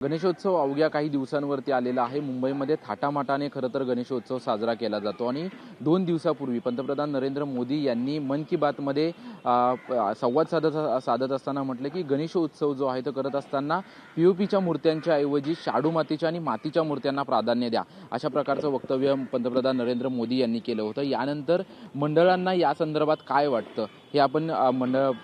गणेशोत्सव अवघ्या काही दिवसांवरती आलेला आहे. मुंबईमध्ये थाटामाटाने खरं तर गणेशोत्सव साजरा केला जातो आणि 2 दिवसापूर्वी पंतप्रधान नरेंद्र मोदी यांनी मन की बातमध्ये संवाद साधत असताना म्हटलं की गणेशोत्सव जो आहे तो करत असताना पीओपीच्या मूर्त्यांच्या ऐवजी शाडू मातीच्या आणि मातीच्या मूर्त्यांना प्राधान्य द्या, अशा प्रकारचं वक्तव्य पंतप्रधान नरेंद्र मोदी यांनी केलं होतं. यानंतर मंडळांना या संदर्भात काय वाटतं हे आपण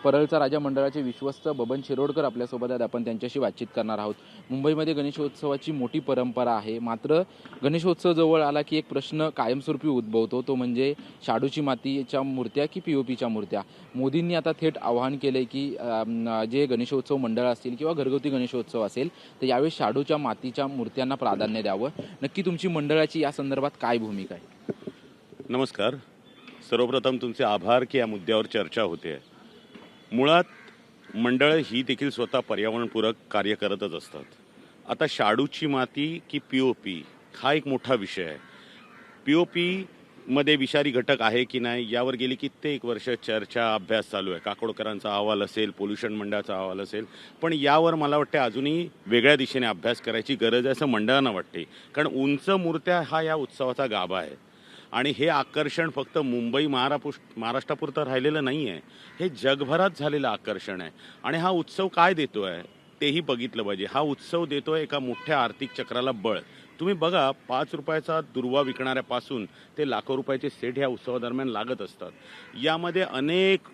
परळचा राजा मंडळाचे विश्वस्त बबन शिरोडकर आपल्यासोबत आहेत. आपण त्यांच्याशी बातचीत करणार आहोत. मुंबईमध्ये गणेशोत्सवाची मोठी परंपरा आहे, मात्र गणेशोत्सव जवळ आला की एक प्रश्न कायमस्वरूपी उद्भवतो, तो म्हणजे शाडूची मातीच्या मूर्त्या की पीओपीच्या मूर्त्या. मोदींनी आता थेट आवाहन केलंय की जे गणेशोत्सव मंडळ असतील किंवा घरगुती गणेशोत्सव असेल तर यावेळी शाडूच्या मातीच्या मूर्त्यांना प्राधान्य द्यावं. नक्की तुमची मंडळाची या संदर्भात काय भूमिका आहे? नमस्कार. सर्वप्रथम तुमचे आभार की या मुद्द्यावर चर्चा होते. मुळात मंडळं ही देखील स्वतः पर्यावरणपूरक कार्य करतच असतात. आता शाडूची माती की पीओपी हा एक मोठा विषय आहे. पीओपीमध्ये विषारी घटक आहे की नाही यावर गेली कित्येक वर्ष चर्चा अभ्यास चालू आहे. काकोडकरांचा अहवाल असेल, पोल्युशन मंडळाचा अहवाल असेल, पण यावर मला वाटते अजूनही वेगळ्या दिशेने अभ्यास करायची गरज आहे असं मंडळांना वाटते. कारण उंच मूर्त्या हा या उत्सवाचा गाभा आहे आणि हे आकर्षण फक्त मुंबई महाराष्ट्रापुरतं राहिलेलं नाही आहे. हे जगभरात झालेलं आकर्षण आहे आणि हा उत्सव काय देतो आहे तेही बघितलं पाहिजे. हा उत्सव देतो आहे एका मोठ्या आर्थिक चक्राला बळ. तुम्ही बघा, 5 रुपयाचा दुर्वा विकणाऱ्यापासून ते लाखो रुपयाचे सेट ह्या उत्सवादरम्यान लागत असतात. यामध्ये अनेक,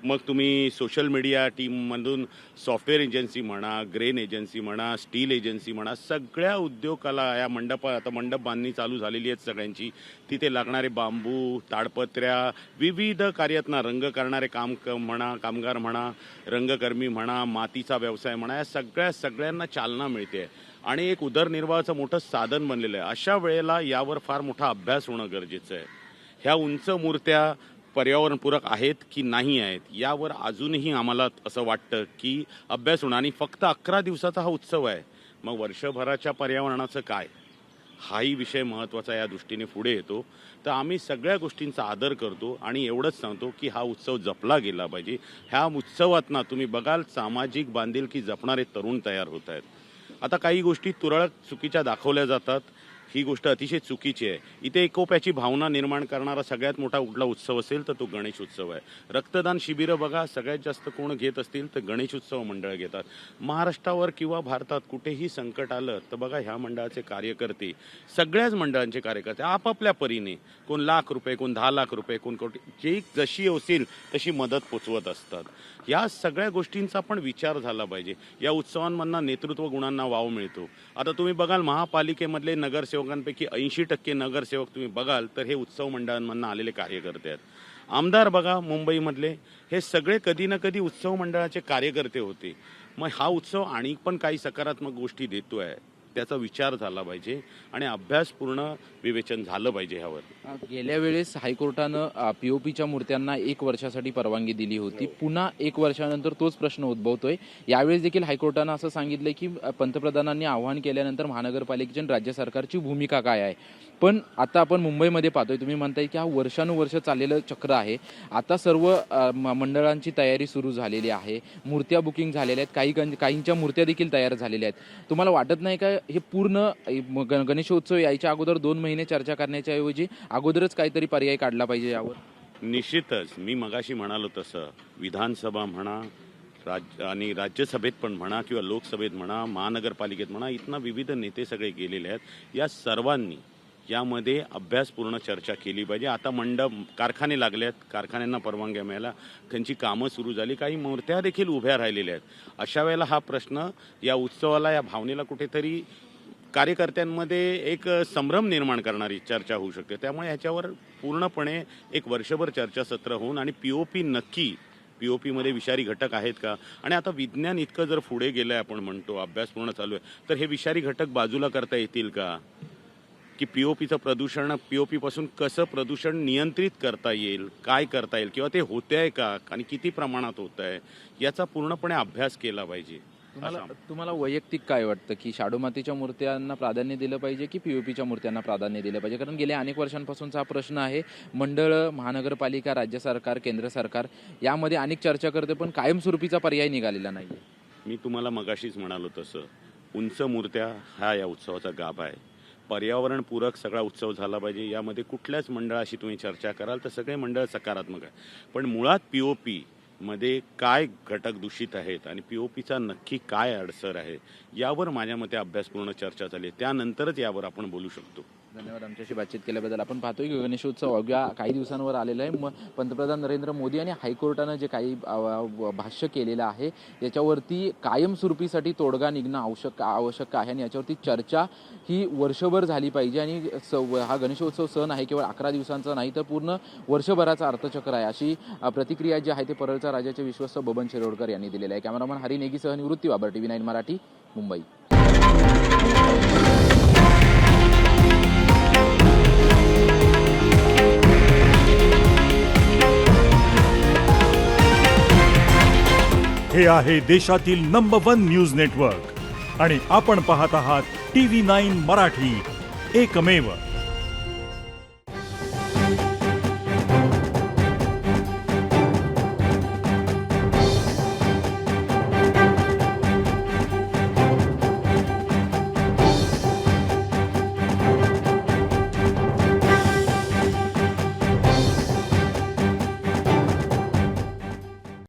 मग तुम्ही सोशल मीडिया टीममधून सॉफ्टवेअर एजन्सी म्हणा, ग्रेन एजन्सी म्हणा, स्टील एजन्सी म्हणा, सगळ्या उद्योगाला या आता मंडप बांधणी चालू झालेली आहेत सगळ्यांची. तिथे लागणारे बांबू, ताडपत्र्या, विविध कार्यातना रंग करणारे कामगार म्हणा, रंगकर्मी म्हणा, मातीचा व्यवसाय म्हणा, या सगळ्यांना चालना मिळते आणि एक उदरनिर्वाहाचं मोठं साधन बनलेलं आहे. अशा वेळेला यावर फार मोठा अभ्यास होणं गरजेचं आहे. ह्या उंच मूर्त्या पर्यावरणपूरक आहेत की नाही आहेत यावर अजूनही आम्हाला असं वाटतं की अभ्यास होणं. आणि फक्त 11 दिवसाचा हा उत्सव आहे, मग वर्षभराच्या पर्यावरणाचं काय, हाही विषय महत्त्वाचा या दृष्टीने पुढे येतो. तर आम्ही सगळ्या गोष्टींचा आदर करतो आणि एवढंच सांगतो की हा उत्सव जपला गेला पाहिजे. ह्या उत्सवात ना तुम्ही बघाल सामाजिक बांधिलकी जपणारे तरुण तयार होत आहेत. आता काही गोष्टी तुरळक चुकीच्या दाखवल्या जातात, ही गोष्ट अतिशय चुकीची आहे. इथे एकोप्याची भावना निर्माण करणारा सगळ्यात मोठा कुठला उत्सव असेल तर तो गणेश उत्सव आहे. रक्तदान शिबिरं बघा, सगळ्यात जास्त कोण घेत असतील तर गणेश उत्सव मंडळ घेतात. महाराष्ट्रावर किंवा भारतात कुठेही संकट आलं तर बघा ह्या मंडळाचे कार्यकर्ते, सगळ्याच मंडळांचे कार्यकर्ते आपापल्या परीने, कोण लाख रुपये, कोण 10 लाख रुपये, कोण कोटी, जे जशी असेल तशी मदत पोचवत असतात. या सगळ्या गोष्टींचा पण विचार झाला पाहिजे. या उत्सवांमधनं नेतृत्व गुणांना वाव मिळतो. आता तुम्ही बघाल महापालिकेमधले नगरसेवकांपैकी 80% नगरसेवक तुम्ही बघाल तर हे उत्सव मंडळांमधनं आलेले कार्यकर्ते आहेत. आमदार बघा मुंबईमधले, हे सगळे कधी ना कधी उत्सव मंडळाचे कार्यकर्ते होते. मग हा उत्सव आणि पण काही सकारात्मक गोष्टी देतो आहे, त्याचा विचार झाला पाहिजे आणि अभ्यासपूर्ण विवेचन झालं पाहिजे ह्यावर. गेल्या वेळेस हायकोर्टानं पीओपीच्या मूर्त्यांना 1 वर्षासाठी परवानगी दिली होती. पुन्हा 1 वर्षानंतर तोच प्रश्न उद्भवतोय. यावेळेस देखील हायकोर्टानं असं सांगितलंय की पंतप्रधानांनी आवाहन केल्यानंतर महानगरपालिकेची आणि राज्य सरकारची भूमिका काय आहे. पण आता आपण मुंबईमध्ये पाहतोय, तुम्ही म्हणताय की हा वर्षानुवर्ष चाललेलं चक्र आहे. आता सर्व मंडळांची तयारी सुरू झालेली आहे, मूर्त्या बुकिंग झालेल्या आहेत, काहींच्या मूर्त्या देखील तयार झालेल्या आहेत. तुम्हाला वाटत नाही का हे पूर्ण गणेशोत्सव यायच्या अगोदर 2 महिने चर्चा करण्याच्या ऐवजी अगोदरच काहीतरी पर्याय काढला पाहिजे यावर? निश्चितच. मी मगाशी म्हणालो तसं विधानसभा म्हणा, आणि राज्यसभेत पण म्हणा किंवा लोकसभेत म्हणा, महानगरपालिकेत म्हणा, इथनं विविध नेते सगळे गेलेले आहेत. या सर्वांनी यामध्ये अभ्यासपूर्ण चर्चा केली पाहिजे. आता मंडप कारखाने लागले आहेत, कारखान्यांना परवानग्या मिळाल्या, त्यांची कामं सुरू झाली, काही मूर्त्या देखील उभ्या राहिलेल्या आहेत. अशा वेळेला हा प्रश्न या उत्सवाला, या भावनेला कुठेतरी कार्यकर्त्यांमध्ये एक संभ्रम निर्माण करणारी चर्चा होऊ शकते. त्यामुळे ह्याच्यावर पूर्णपणे एक वर्षभर चर्चासत्र होऊन, आणि पीओपी पीओपीमध्ये विषारी घटक आहेत का, आणि आता विज्ञान इतकं जर पुढे गेलं आहे, आपण म्हणतो अभ्यास पूर्ण चालू आहे, तर हे विषारी घटक बाजूला करता येतील का, की पीओपीपासून कसं प्रदूषण नियंत्रित करता येईल, काय करता येईल, किंवा ते होते आहे का आणि किती प्रमाणात होत आहे, याचा पूर्णपणे अभ्यास केला पाहिजे. तुम्हाला वैयक्तिक काय वाटतं की शाडू मातीच्या मूर्त्यांना प्राधान्य दिलं पाहिजे की पीओपीच्या मूर्त्यांना प्राधान्य दिलं पाहिजे? कारण गेल्या अनेक वर्षांपासूनचा हा प्रश्न आहे. मंडळ, महानगरपालिका, राज्य सरकार, केंद्र सरकार यामध्ये अनेक चर्चा करते, पण कायमस्वरूपीचा पर्याय निघालेला नाही. मी तुम्हाला मगाशीच म्हणालो तसं उंच मूर्त्या हा या उत्सवाचा गाभा आहे. पर्यावरणपूरक सगळा उत्सव झाला पाहिजे. यामध्ये कुठल्याच मंडळाशी तुम्ही चर्चा कराल तर सगळे मंडळ सकारात्मक आहे. पण मुळात POP मध्ये काय घटक दूषित आहेत आणि POPचा नक्की काय अडसर आहे यावर माझ्या मते अभ्यासपूर्ण चर्चा झाली. त्यानंतरच यावर आपण बोलू शकतो. धन्यवाद आमच्याशी बातचीत केल्याबद्दल. आपण पाहतोय की गणेशोत्सव अवघ्या काही दिवसांवर आलेला आहे. पंतप्रधान नरेंद्र मोदी आणि हायकोर्टानं जे काही भाष्य केलेलं आहे याच्यावरती कायमस्वरूपीसाठी तोडगा निघणं आवश्यक आहे आणि याच्यावरती चर्चा ही वर्षभर झाली पाहिजे. आणि हा गणेशोत्सव सण आहे केवळ 11 दिवसांचा नाही तर पूर्ण वर्षभराचा अर्थचक्र आहे, अशी प्रतिक्रिया जी आहे ते परळचा राजाचे विश्वस्त बबन शिरोडकर यांनी दिलेला आहे. कॅमेरामन हरी नेगीसह निवृत्ती बाबर, TV9 मराठी, मुंबई. हे आहे देशातील नंबर 1 न्यूज नेटवर्क आणि आपण पाहत आहात TV9 मराठी, एकमेव.